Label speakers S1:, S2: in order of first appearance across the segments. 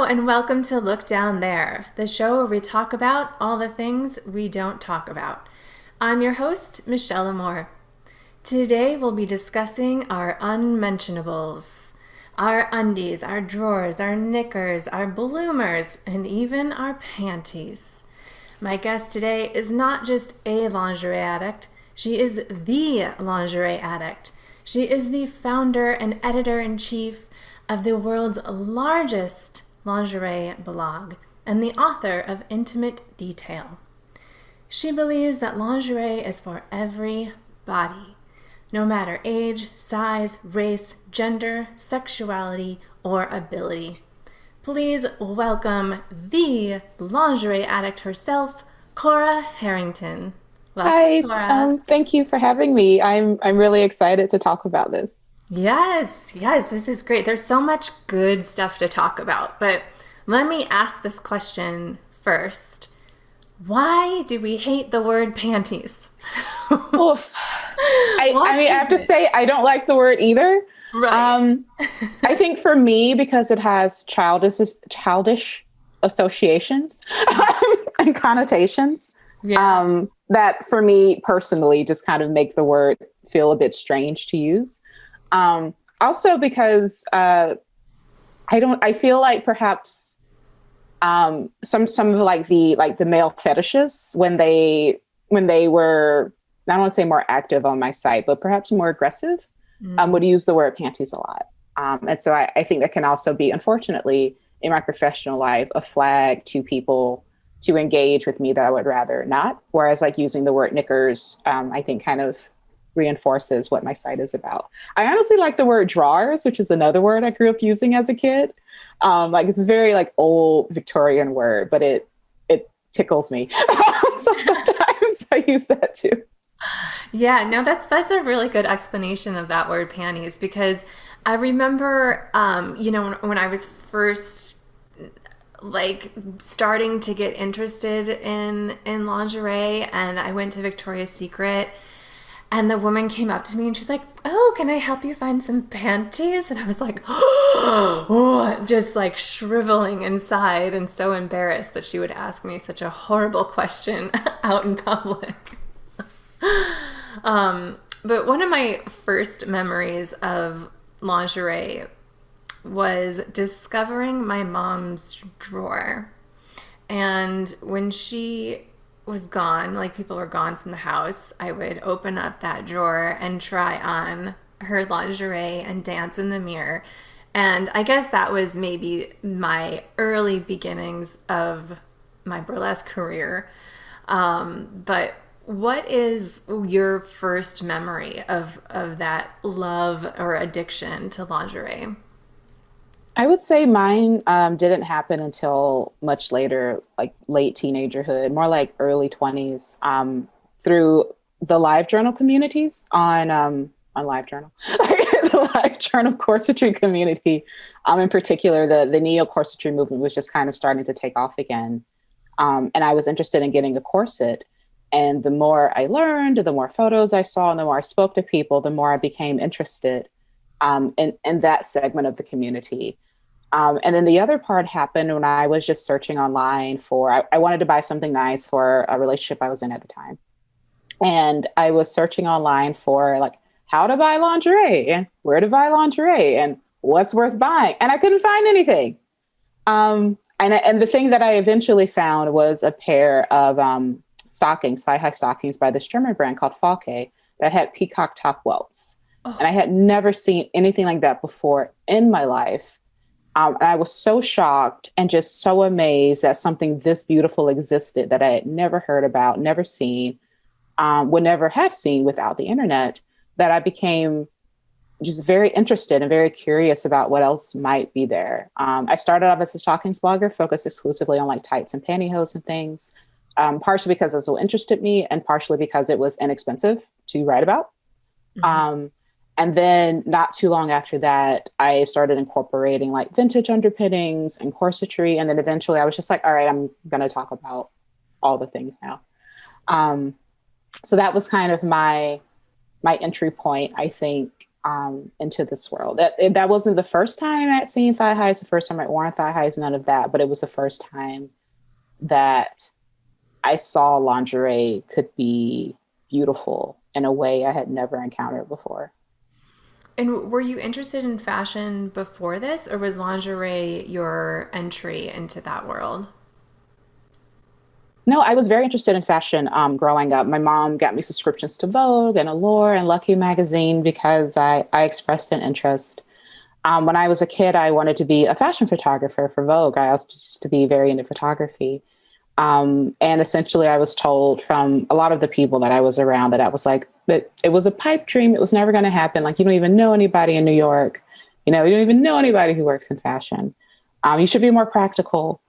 S1: and welcome to Look Down There, the show where we talk about all the things we don't talk about. I'm your host, Michelle Amore. Today we'll be discussing our unmentionables, our undies, our drawers, our knickers, our bloomers, and even our panties. My guest today is not just a lingerie addict, she is the lingerie addict. She is the founder and editor-in-chief of the world's largest lingerie blog and the author of Intimate Detail. She believes that lingerie is for every body, no matter age, size, race, gender, sexuality, or ability. Please welcome the lingerie addict herself, Cora Harrington.
S2: Hi,
S1: Welcome, Cora.
S2: thank you for having me. I'm really excited to talk about this.
S1: Yes, this is great. There's so much good stuff to talk about, but let me ask this question first. Why do we hate the word panties?
S2: Oof.
S1: What
S2: I mean, I
S1: is
S2: have to
S1: it?
S2: say I don't like the word either.
S1: Right.
S2: Um, I think for me, because it has childish associations and connotations,
S1: Yeah.
S2: that for me personally just kind of make the word feel a bit strange to use. Also because I feel like perhaps some of the male fetishes when they were, I don't want to say more active on my site, but perhaps more aggressive,
S1: Mm.
S2: would use the word panties a lot. And so I think that can also be, unfortunately, in my professional life, a flag to people to engage with me that I would rather not. Whereas like using the word knickers, I think kind of reinforces what my site is about. I honestly like the word drawers, which is another word I grew up using as a kid. Like it's a very like old Victorian word, but it tickles me. So sometimes I use that too.
S1: Yeah, no, that's a really good explanation of that word panties because I remember, when I was first like starting to get interested in lingerie, and I went to Victoria's Secret, and the woman came up to me and she's like, "Oh, can I help you find some panties?" And I was like, oh, just like shriveling inside and so embarrassed that she would ask me such a horrible question out in public. But one of my first memories of lingerie was discovering my mom's drawer. And when she was gone, like people were gone from the house, I would open up that drawer and try on her lingerie and dance in the mirror. And I guess that was maybe my early beginnings of my burlesque career. But what is your first memory of that love or addiction to lingerie?
S2: I would say mine didn't happen until much later, like late teenagerhood, more like early 20s, through the live journal communities on LiveJournal, the LiveJournal corsetry community. In particular, the neo corsetry movement was just kind of starting to take off again, and I was interested in getting a corset. And the more I learned, the more photos I saw, and the more I spoke to people, the more I became interested in that segment of the community. And then the other part happened when I was just searching online I wanted to buy something nice for a relationship I was in at the time. And I was searching online for like how to buy lingerie and where to buy lingerie and what's worth buying. And I couldn't find anything. And the thing that I eventually found was a pair of stockings, thigh-high stockings by this German brand called Falke that had peacock top welts. And I
S1: Oh,
S2: had never seen anything like that before in my life. And I was so shocked and just so amazed that something this beautiful existed that I had never heard about, never seen, would never have seen without the internet, that I became just very interested and very curious about what else might be there. I started off as a stockings blogger, focused exclusively on like tights and pantyhose and things, partially because this will interested me and partially because it was inexpensive to write about.
S1: mhm.
S2: Um, and then not too long after that, I started incorporating like vintage underpinnings and corsetry. And then eventually I was just like, all right, I'm going to talk about all the things now. Um, so that was kind of my entry point, I think, into this world. That wasn't the first time I'd seen thigh highs, the first time I'd worn thigh highs, none of that, but it was the first time that I saw lingerie could be beautiful in a way I had never encountered before.
S1: And were you interested in fashion before this, or was lingerie your entry into that world?
S2: No, I was very interested in fashion growing up. My mom got me subscriptions to Vogue and Allure and Lucky magazine because I expressed an interest. When I was a kid, I wanted to be a fashion photographer for Vogue. I also used to be very into photography. And essentially, I was told from a lot of the people that I was around that I was like, that it was a pipe dream. It was never going to happen. Like, you don't even know anybody in New York. You know, you don't even know anybody who works in fashion. You should be more practical.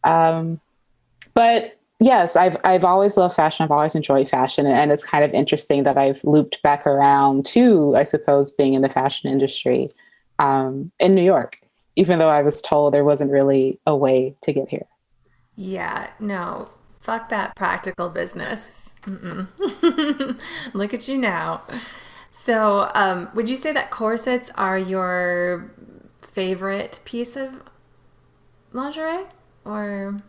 S2: But yes, I've always loved fashion. I've always enjoyed fashion. And it's kind of interesting that I've looped back around to, I suppose, being in the fashion industry in New York, even though I was told there wasn't really a way to get here.
S1: Yeah, no, fuck that practical business. Mm-mm. Look at you now. So, would you say that corsets are your favorite piece of lingerie? Or,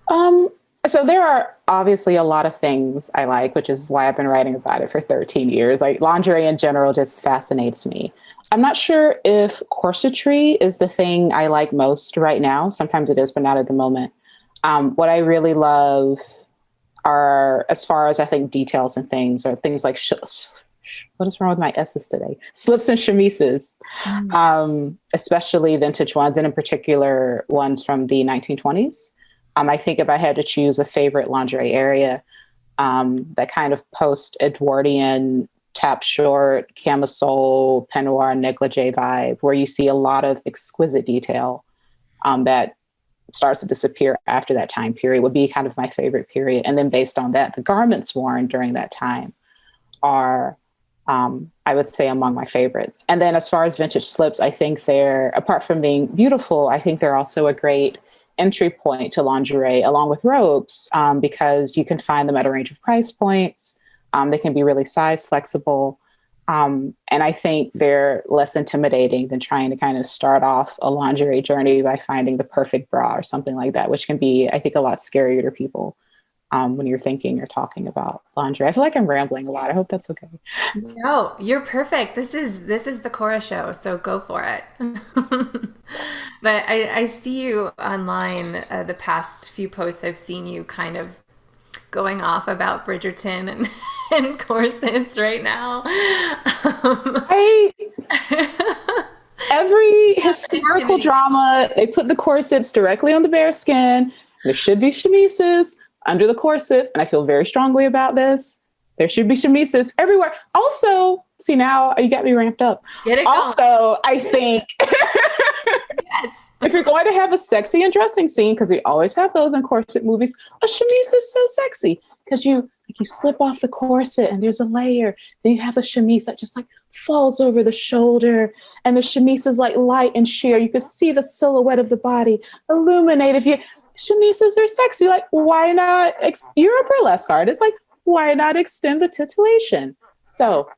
S2: Um, so there are obviously a lot of things I like, which is why I've been writing about it for 13 years. Like lingerie in general just fascinates me. I'm not sure if corsetry is the thing I like most right now. Sometimes it is, but not at the moment. What I really love are, as far as I think details and things, are things like what is wrong with my S's today? Slips and chemises, especially vintage ones, and in particular ones from the 1920s. I think if I had to choose a favorite lingerie area, that kind of post-Edwardian tap short, camisole, peignoir, negligee vibe, where you see a lot of exquisite detail that starts to disappear after that time period, would be kind of my favorite period. And then based on that, the garments worn during that time are, I would say, among my favorites. And then as far as vintage slips, I think they're, apart from being beautiful, I think they're also a great entry point to lingerie along with robes, because you can find them at a range of price points. They can be really size flexible. And I think they're less intimidating than trying to kind of start off a lingerie journey by finding the perfect bra or something like that, which can be, I think, a lot scarier to people when you're thinking or talking about lingerie. I feel like I'm rambling a lot. I hope that's okay.
S1: no, you're perfect. This is the Cora show, so go for it. But I see you online, the past few posts I've seen you kind of going off about Bridgerton and, and corsets right now.
S2: I Every
S1: That's
S2: historical
S1: intimidating.
S2: drama, they put the corsets directly on the bare skin. There should be chemises under the corsets, and I feel very strongly about this. There should be chemises everywhere. Also, see, now you got me ramped up.
S1: Get it going.
S2: Also, I think
S1: Yes.
S2: if you're going to have a sexy and dressing scene, because we always have those in corset movies, a chemise is so sexy because you slip off the corset and there's a layer. Then you have a chemise that just like falls over the shoulder, and the chemise is like light and sheer. You could see the silhouette of the body illuminated. Chemises are sexy. Like, why not? You're a burlesque artist. Like, why not extend the titillation? So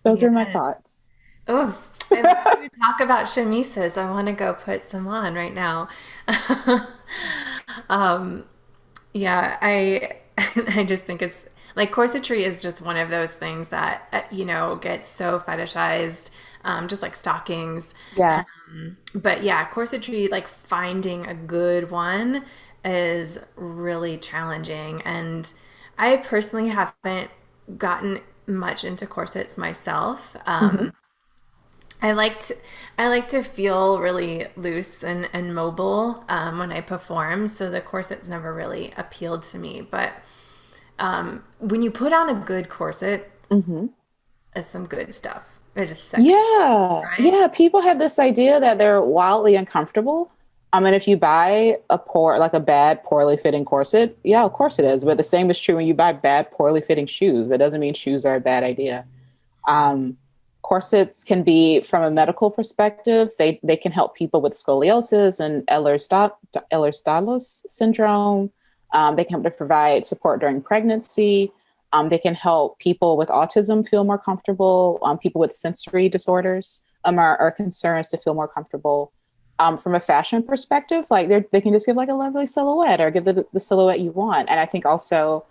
S2: those are my
S1: Yes.
S2: thoughts.
S1: Oh, I love to talk about chemises. I want to go put some on right now. Um, yeah, I just think it's like corsetry is just one of those things that gets so fetishized, just like stockings.
S2: Yeah.
S1: But yeah, corsetry, like finding a good one is really challenging. And I personally haven't gotten much into corsets myself.
S2: Mhm.
S1: I like to, I like to feel really loose and mobile when I perform, so the corsets never really appealed to me. But when you put on a good corset,
S2: Mhm.
S1: it's some good stuff. It's just sexy,
S2: Yeah.
S1: right?
S2: Yeah. People have this idea that they're wildly uncomfortable. And if you buy like a bad, poorly fitting corset, yeah, of course it is. But the same is true when you buy bad, poorly fitting shoes. That doesn't mean shoes are a bad idea. Um, Corsets can be, from a medical perspective, they can help people with scoliosis and Ehlers-Danlos syndrome. They can help to provide support during pregnancy. They can help people with autism feel more comfortable. People with sensory disorders are concerns to feel more comfortable. From a fashion perspective, like they can just give like a lovely silhouette or give the silhouette you want. And I think also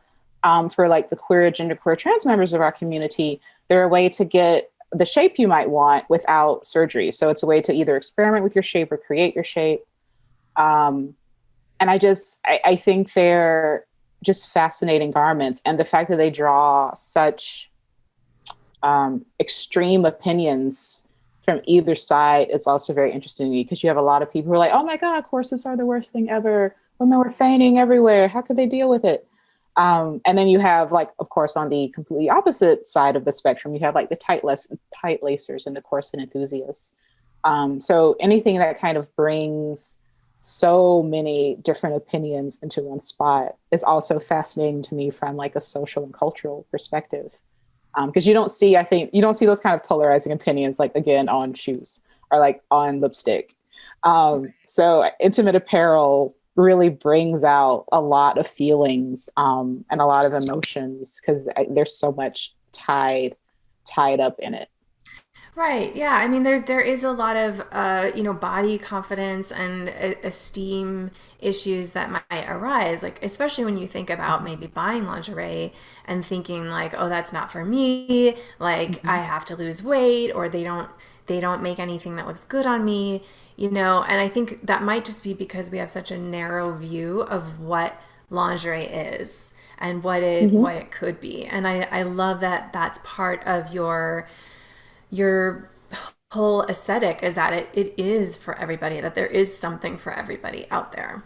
S2: for like the queer, genderqueer, trans members of our community, they're a way to get the shape you might want without surgery. So it's a way to either experiment with your shape or create your shape. And I think they're just fascinating garments. And the fact that they draw such extreme opinions from either side is also very interesting to me, because you have a lot of people who are like, oh my God, corsets are the worst thing ever. Women were fainting everywhere. How could they deal with it? And then you have, like, of course, on the completely opposite side of the spectrum, you have like the tight lacers and the corset enthusiasts. So anything that kind of brings so many different opinions into one spot is also fascinating to me from like a social and cultural perspective. Because you don't see those kind of polarizing opinions, like, again, on shoes or like on lipstick. So intimate apparel really brings out a lot of feelings and a lot of emotions, because there's so much tied up in it.
S1: Right. Yeah. I mean, there is a lot of body confidence and esteem issues that might arise. Like, especially when you think about maybe buying lingerie and thinking like, oh, that's not for me. Like, I have to lose weight, or they don't make anything that looks good on me. And I think that might just be because we have such a narrow view of what lingerie is and what it could be. And I love that that's part of your whole aesthetic, is that it is for everybody, that there is something for everybody out there.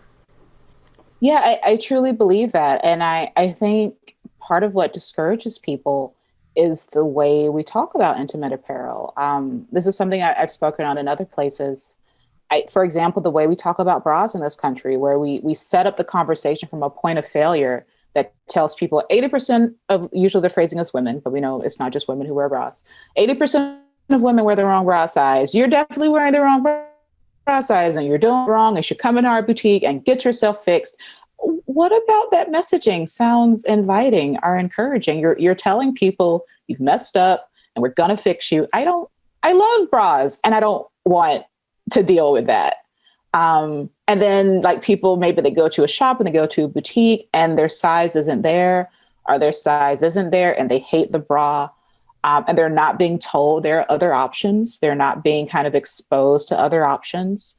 S2: Yeah, I truly believe that. And I think part of what discourages people is the way we talk about intimate apparel. This is something I've spoken on in other places. For example, the way we talk about bras in this country, where we set up the conversation from a point of failure that tells people 80% of, usually the phrasing is women, but we know it's not just women who wear bras. 80% of women wear the wrong bra size. You're definitely wearing the wrong bra size, and you're doing wrong, and should come into our boutique and get yourself fixed. What about that messaging sounds inviting or encouraging? You're telling people you've messed up and we're gonna fix you. I love bras, and I don't want to deal with that. And then, like, people, maybe they go to a shop and they go to a boutique and their size isn't there, and they hate the bra. And they're not being told there are other options. They're not being kind of exposed to other options.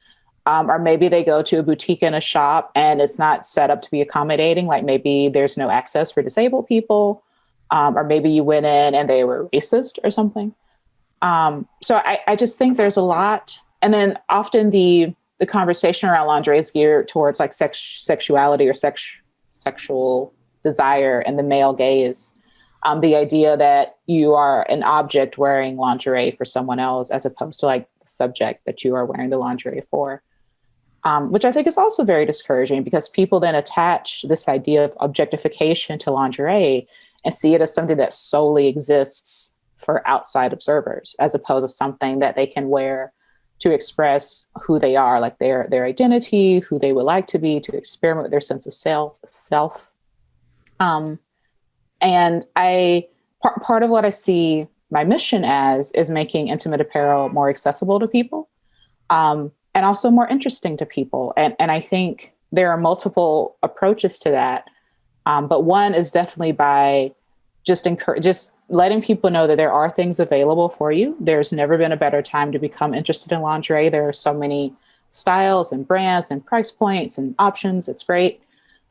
S2: Or maybe they go to a boutique in a shop and it's not set up to be accommodating. Like, maybe there's no access for disabled people. Or maybe you went in and they were racist or something. So I just think there's a lot. And then often the conversation around lingerie is geared towards like sexuality or sexual desire and the male gaze. The idea that you are an object wearing lingerie for someone else, as opposed to like the subject that you are wearing the lingerie for, which I think is also very discouraging, because people then attach this idea of objectification to lingerie and see it as something that solely exists for outside observers, as opposed to something that they can wear to express who they are, like their identity, who they would like to be, to experiment with their sense of self. And part of what I see my mission as is making intimate apparel more accessible to people, and also more interesting to people. And I think there are multiple approaches to that. But one is definitely by just letting people know that there are things available for you. There's never been a better time to become interested in lingerie. There are so many styles and brands and price points and options. It's great.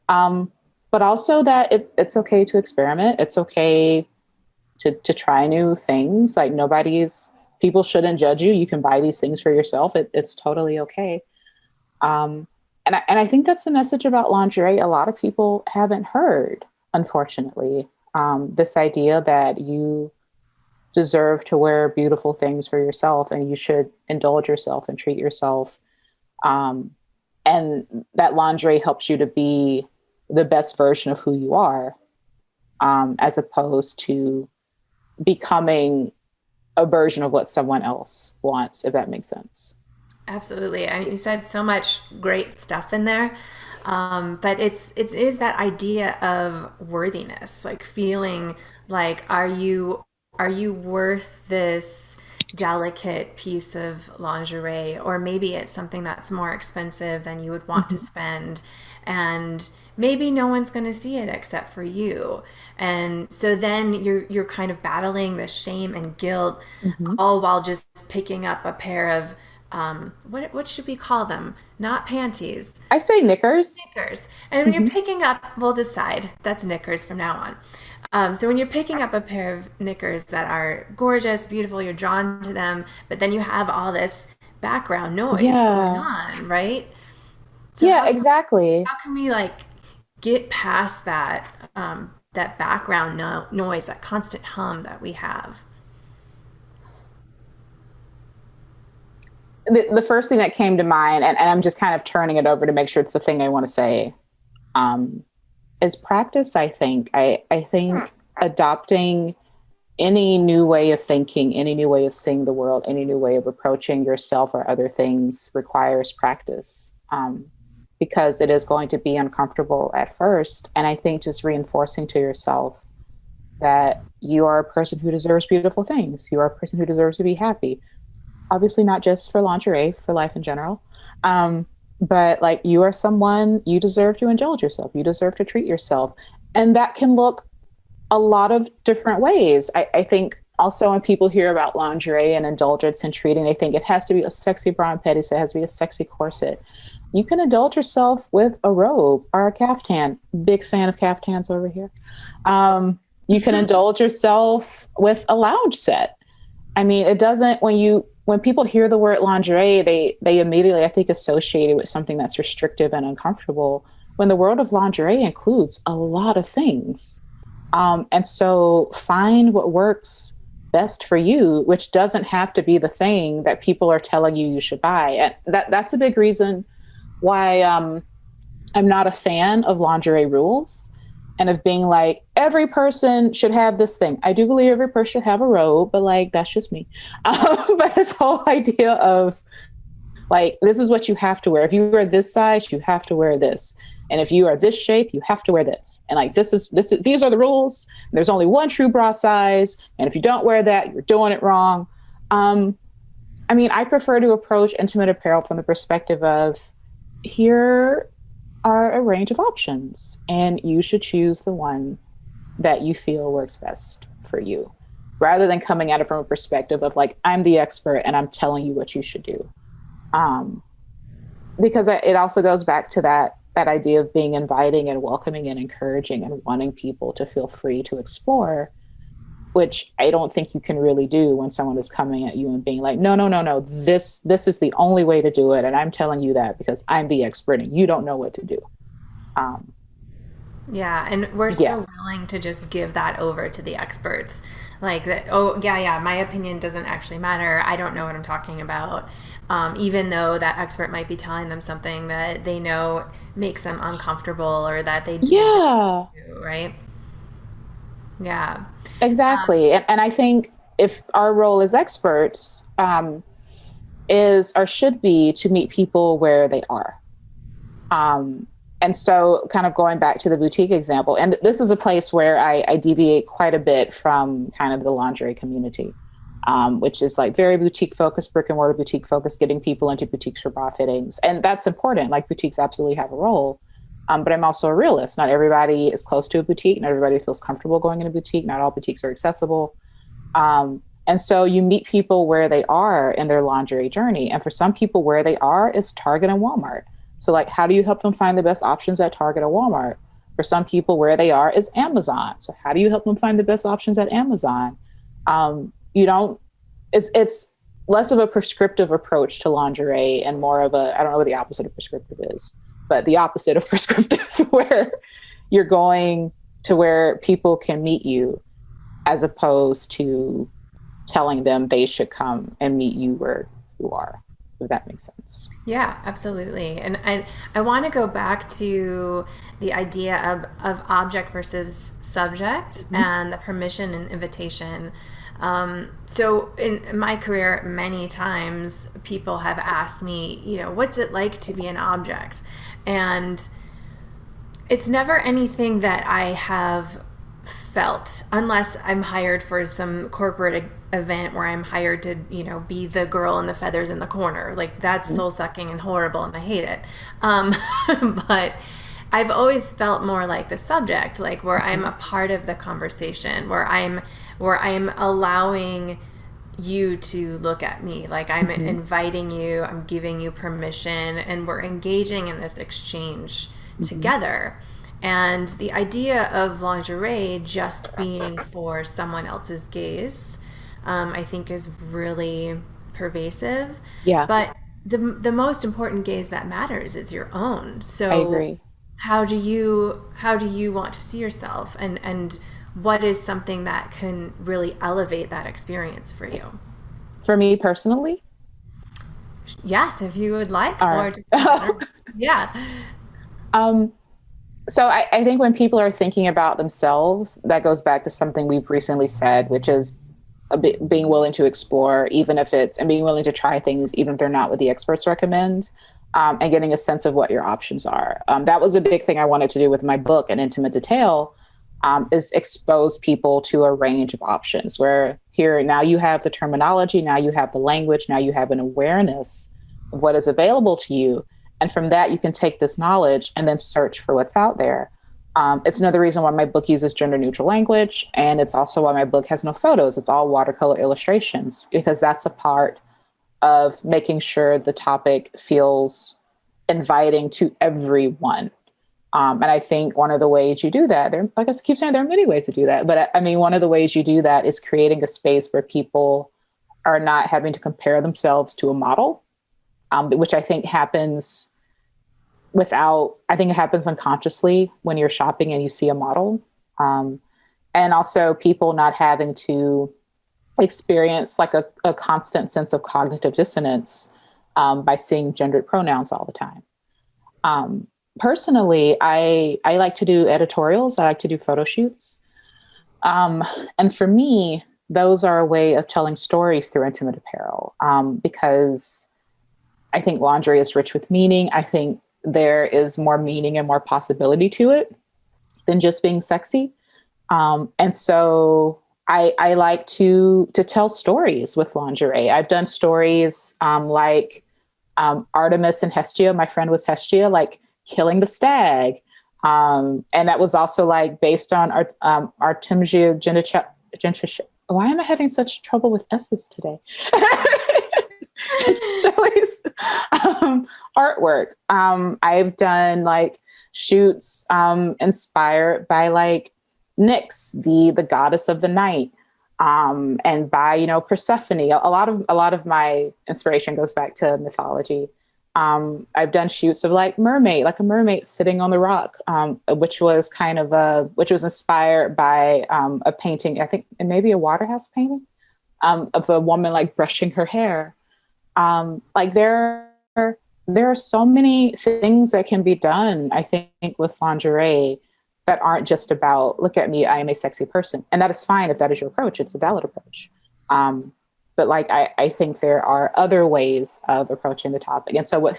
S2: But also that it's okay to experiment. It's okay to try new things. Like, people shouldn't judge you. You can buy these things for yourself. It's totally okay. And I think that's the message about lingerie a lot of people haven't heard, unfortunately. This idea that you deserve to wear beautiful things for yourself, and you should indulge yourself and treat yourself. And that lingerie helps you to be the best version of who you are, as opposed to becoming a version of what someone else wants, if that makes sense.
S1: Absolutely. I mean, you said so much great stuff in there. But it is that idea of worthiness, like feeling like are you worth this delicate piece of lingerie, or maybe it's something that's more expensive than you would want to
S2: Mhm.
S1: spend, and maybe no one's going to see it except for you. And so then you're kind of battling the shame and guilt,
S2: Mhm.
S1: all while just picking up a pair of what should we call them? Not panties,
S2: I say knickers.
S1: knickers. And when you're
S2: Mhm.
S1: picking up, we'll decide that's knickers from now on. So when you're picking up a pair of knickers that are gorgeous, beautiful, you're drawn to them, but then you have all this background noise going
S2: Yeah.
S1: on, right? So
S2: Yeah, exactly.
S1: how can we like get past that that background noise, that constant hum that we have?
S2: The first thing that came to mind, and I'm just kind of turning it over to make sure it's the thing I want to say, um, is practice. I think adopting any new way of thinking, any new way of seeing the world, any new way of approaching yourself or other things requires practice, because it is going to be uncomfortable at first. And I think just reinforcing to yourself that you are a person who deserves beautiful things. You are a person who deserves to be happy. Obviously, not just for lingerie, for life in general. But like, you are someone, you deserve to indulge yourself. You deserve to treat yourself. And that can look a lot of different ways. I think also when people hear about lingerie and indulgence and treating, they think it has to be a sexy bra and panties, so it has to be a sexy corset. You can indulge yourself with a robe or a caftan. Big fan of caftans over here. You can indulge yourself with a lounge set. I mean, it doesn't, when people hear the word lingerie, they immediately, I think, associate it with something that's restrictive and uncomfortable, when the world of lingerie includes a lot of things. And so find what works best for you, which doesn't have to be the thing that people are telling you you should buy. And that's a big reason why I'm not a fan of lingerie rules and of being like, every person should have this thing. I do believe every person should have a robe, but like, that's just me. But this whole idea of like, this is what you have to wear. If you wear this size, you have to wear this. And if you are this shape, you have to wear this. And like, these are the rules. There's only one true bra size. And if you don't wear that, you're doing it wrong. I mean, I prefer to approach intimate apparel from the perspective of, here are a range of options, and you should choose the one that you feel works best for you, rather than coming at it from a perspective of like, I'm the expert and I'm telling you what you should do. Um, because it also goes back to that idea of being inviting and welcoming and encouraging and wanting people to feel free to explore, which I don't think you can really do when someone is coming at you and being like, no, no, no, no, this is the only way to do it, and I'm telling you that because I'm the expert and you don't know what to do. Um,
S1: Yeah, and we're
S2: yeah,
S1: so willing to just give that over to the experts. Like that, oh, yeah, yeah, my opinion doesn't actually matter. I don't know what I'm talking about. Even though that expert might be telling them something that they know makes them uncomfortable or that they don't
S2: yeah,
S1: do, right? Yeah.
S2: exactly. And I think if our role as experts is or should be to meet people where they are. Um, and so, kind of going back to the boutique example, and this is a place where I deviate quite a bit from kind of the lingerie community, which is like very boutique focused, brick and mortar boutique focused, getting people into boutiques for bra fittings. And that's important. Like, boutiques absolutely have a role. But I'm also a realist. Not everybody is close to a boutique. Not everybody feels comfortable going in a boutique. Not all boutiques are accessible. And so you meet people where they are in their lingerie journey. And for some people, where they are is Target and Walmart. So, like, how do you help them find the best options at Target or Walmart? For some people, where they are is Amazon. So, how do you help them find the best options at Amazon? You don't. It's less of a prescriptive approach to lingerie and more of a, I don't know what the opposite of prescriptive is, but the opposite of prescriptive, where you're going to where people can meet you, as opposed to telling them they should come and meet you where you are, if that makes sense.
S1: Yeah, absolutely. And I want to go back to the idea of object versus subject
S2: Mm-hmm.
S1: and the permission and invitation. So in my career, many times people have asked me, you know, what's it like to be an object? And It's never anything that I have felt unless I'm hired for some corporate event where I'm hired to, be the girl in the feathers in the corner. Like that's soul sucking and horrible and I hate it. Um, but I've always felt more like the subject, like where I'm a part of the conversation, where I'm allowing you to look at me, like I'm inviting you, I'm giving you permission, and we're engaging in this exchange together. And the idea of lingerie just being for someone else's gaze, I think is really pervasive.
S2: Yeah,
S1: But the most important gaze that matters is your own.
S2: I
S1: So
S2: agree.
S1: how do you want to see yourself, and what is something that can really elevate that experience for you?
S2: For me personally,
S1: Yes, if you would like,
S2: all
S1: or
S2: right.
S1: just in general. Yeah.
S2: um, so I think when people are thinking about themselves, that goes back to something we've recently said, which is being willing to explore, even if it's, and being willing to try things, even if they're not what the experts recommend, and getting a sense of what your options are. That was a big thing I wanted to do with my book, An Intimate Detail, is expose people to a range of options where here, now you have the terminology, now you have the language, now you have an awareness of what is available to you. And from that, you can take this knowledge and then search for what's out there. It's another reason why my book uses gender neutral language. And it's also why my book has no photos. It's all watercolor illustrations, because that's a part of making sure the topic feels inviting to everyone. And I think one of the ways you do that, like I keep saying, there are many ways to do that. But I mean, one of the ways you do that is creating a space where people are not having to compare themselves to a model, which I think happens I think it happens unconsciously when you're shopping and you see a model. And also people not having to experience like a constant sense of cognitive dissonance by seeing gendered pronouns all the time. Personally, I like to do editorials. I like to do photo shoots. And for me, those are a way of telling stories through intimate apparel, because I think lingerie is rich with meaning. I think there is more meaning and more possibility to it than just being sexy. And so I like to tell stories with lingerie. I've done stories like Artemis and Hestia. My friend was Hestia, like killing the stag. And that was also like based on Artemisia Gentricia. Why am I having such trouble with S's today? Shelley's artwork. I've done like shoots inspired by like Nyx, the goddess of the night, and by Persephone. A lot of my inspiration goes back to mythology. I've done shoots of like a mermaid sitting on the rock, which was inspired by a painting, I think maybe a Waterhouse painting, of a woman like brushing her hair. Like there are so many things that can be done, I think, with lingerie that aren't just about, look at me, I am a sexy person. And that is fine if that is your approach. It's a valid approach. But like, I think there are other ways of approaching the topic. And so I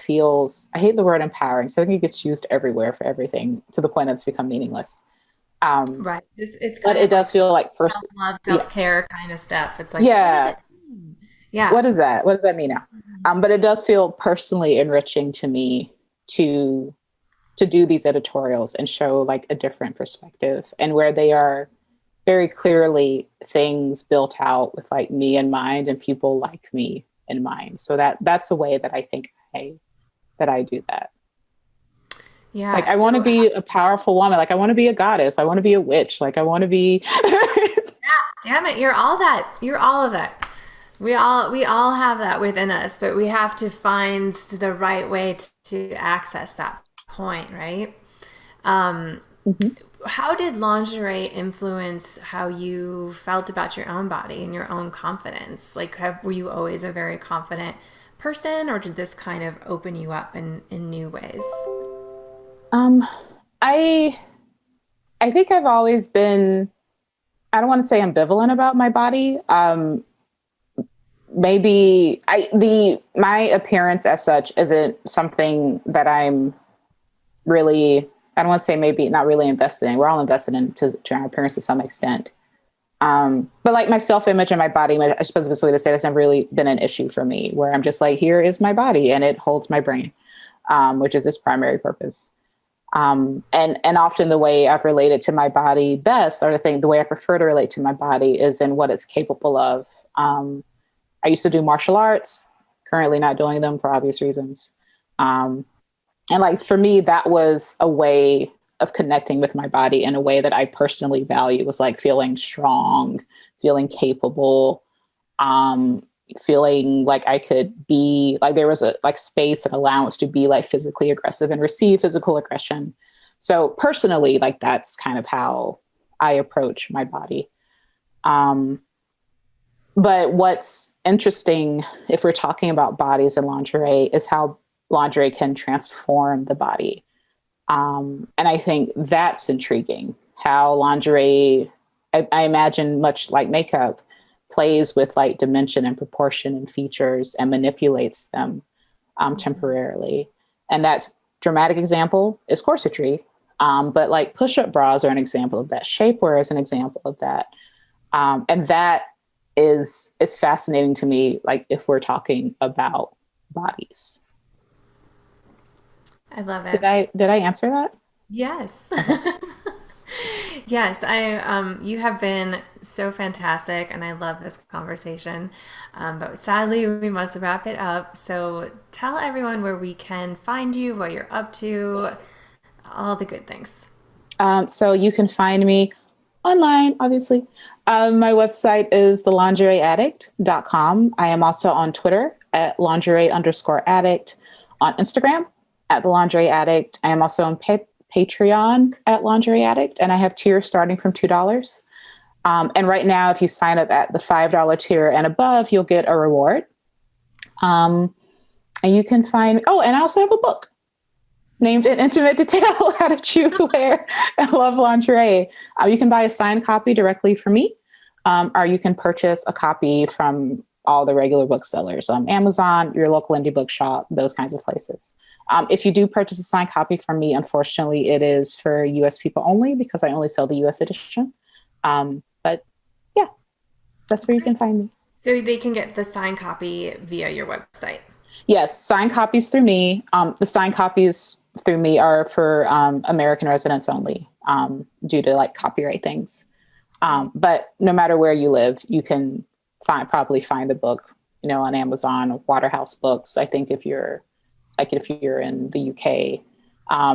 S2: hate the word empowering. So I think it gets used everywhere for everything to the point that it's become meaningless.
S1: Right. It's
S2: But
S1: kind
S2: it
S1: of like
S2: does feel like
S1: self-love,
S2: yeah,
S1: self-care kind of stuff. It's like, what does
S2: yeah.
S1: it mean? Yeah.
S2: What is that? What does that mean now? But it does feel personally enriching to me to do these editorials and show like a different perspective, and where they are very clearly things built out with like me in mind and people like me in mind. So that's a way that I think that I do that. Like
S1: Yeah.
S2: I want to
S1: So
S2: be a powerful woman. Like I want to be a goddess. I want to be a witch. Like I want to be.
S1: damn it, you're all that. You're all of it. We all have that within us, but we have to find the right way to access that point, right? Um,
S2: Mhm.
S1: how did lingerie influence how you felt about your own body and your own confidence? Like, were you always a very confident person, or did this kind of open you up in new ways?
S2: Um, I I think I've always been. I don't want to say ambivalent about my body. Maybe my appearance as such isn't something that I'm really I don't want to say maybe not really invested in. We're all invested in to our appearance to some extent. But like my self-image and my body image, I suppose the way to say that's never really been an issue for me, where I'm just like, here is my body and it holds my brain, which is its primary purpose. And often the way I've related to my body best, or the way I prefer to relate to my body, is in what it's capable of. I used to do martial arts, currently not doing them for obvious reasons. And like, for me, that was a way of connecting with my body in a way that I personally value, was like feeling strong, feeling capable, feeling like I could be like, there was a like space and allowance to be like physically aggressive and receive physical aggression. So personally, like that's kind of how I approach my body. But what's interesting, if we're talking about bodies and lingerie, is how lingerie can transform the body. And I think that's intriguing, how lingerie, I imagine, much like makeup, plays with like dimension and proportion and features and manipulates them temporarily. And that dramatic example is corsetry. But like push-up bras are an example of that. Shapewear is an example of that. And that is fascinating to me, like if we're talking about bodies.
S1: I love it.
S2: Did I answer that?
S1: Yes. Yes, you have been so fantastic and I love this conversation. But sadly we must wrap it up. So tell everyone where we can find you, what you're up to, all the good things.
S2: So you can find me online, obviously. My website is thelingerieaddict.com. I am also on Twitter at lingerie_addict, on Instagram at the Lingerie Addict. I am also on Patreon at Lingerie Addict, and I have tiers starting from $2. And right now, if you sign up at the $5 tier and above, you'll get a reward. And you can find, and I also have a book named In Intimate Detail, How to Choose, Wear, and Love Lingerie. You can buy a signed copy directly from me, or you can purchase a copy from all the regular booksellers, Amazon, your local indie bookshop, those kinds of places. If you do purchase a signed copy from me, unfortunately, it is for US people only, because I only sell the US edition. But yeah, that's where you can find me.
S1: So they can get the signed copy via your website.
S2: Yes, signed copies through me. The signed copies through me are for American residents only, due to like copyright things. But no matter where you live, you can probably find the book, on Amazon, Waterhouse Books. I think if you're in the UK,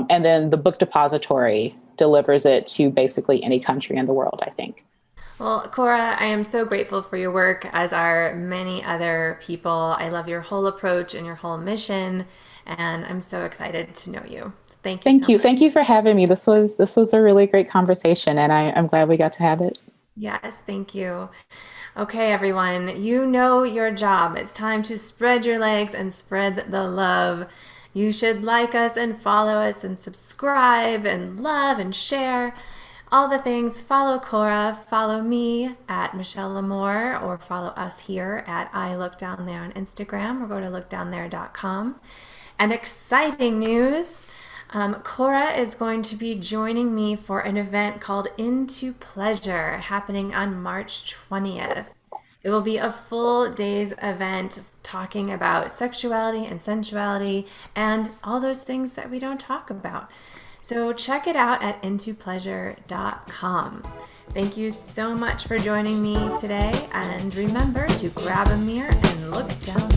S2: and then the Book Depository delivers it to basically any country in the world, I think.
S1: Well, Cora, I am so grateful for your work, as are many other people. I love your whole approach and your whole mission, and I'm so excited to know you. Thank you.
S2: Thank you. Thank you for having me. This was a really great conversation, and I'm glad we got to have it.
S1: Yes, thank you. Okay, everyone, you know your job. It's time to spread your legs and spread the love. You should like us and follow us and subscribe and love and share. All the things. Follow Cora, follow me at Michelle Lamore, or follow us here at I Look Down There on Instagram, or go to lookdownthere.com. And exciting news, Cora is going to be joining me for an event called Into Pleasure, happening on March 20th. It will be a full day's event talking about sexuality and sensuality and all those things that we don't talk about. So check it out at intopleasure.com. Thank you so much for joining me today, and remember to grab a mirror and look down